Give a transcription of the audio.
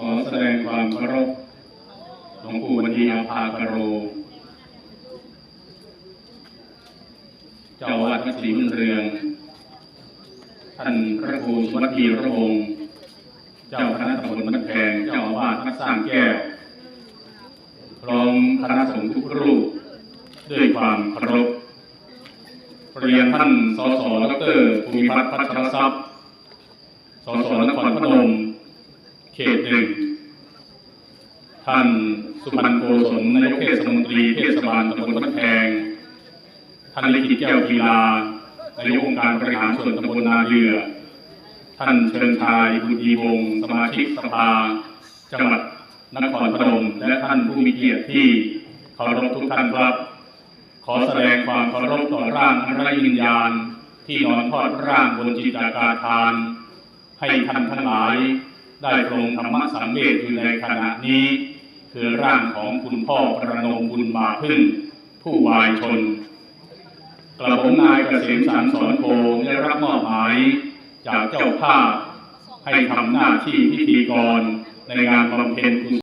ขอแสดงความเคารพหลวงปู่บัญญีอาภากโรเจ้าอาวาสวัดศรีบุญเรืองท่านพระครูสุวัฒน์ธีรวงศ์เจ้าคณะตำบลบ้านแพงเจ้าอาวาสวัดสร้างแก้วพร้อมคณะสงฆ์ทุกรูปด้วยความเคารพเรียนท่านสสดร.ภูมิพัฒน์พัชรทรัพย์สสนครพนมเขต 1ท่านสุพรรณโกศลนายกเทศมนตรีเทศบาลตำบลบ้านแพงท่านลิขิตแก้วกีฬานายกองค์การบริหารส่วนตำบลนาเรือท่านเชิญชายบุญยีวงศ์สมาชิกสภาจังหวัดนครพนมและท่านผู้มีเกียรติที่เคารพทุกท่านครับขอแสดงความเคารพต่อร่างอันไร้วิญญาณที่นอนทอดร่างบนจิตากาทานให้ท่านทั้งหลายได้ปรงธรรมสังเวชอยู่ในขณะนี้คือร่างของคุณพ่อประนมบุญมาพึ่งผู้วายชนกระผมนายเกษมสารสอนโพได้รับมอบหมายจากเจ้าภาพให้ทำหน้าที่พิธีกรในงานบำเพ็ญกุศล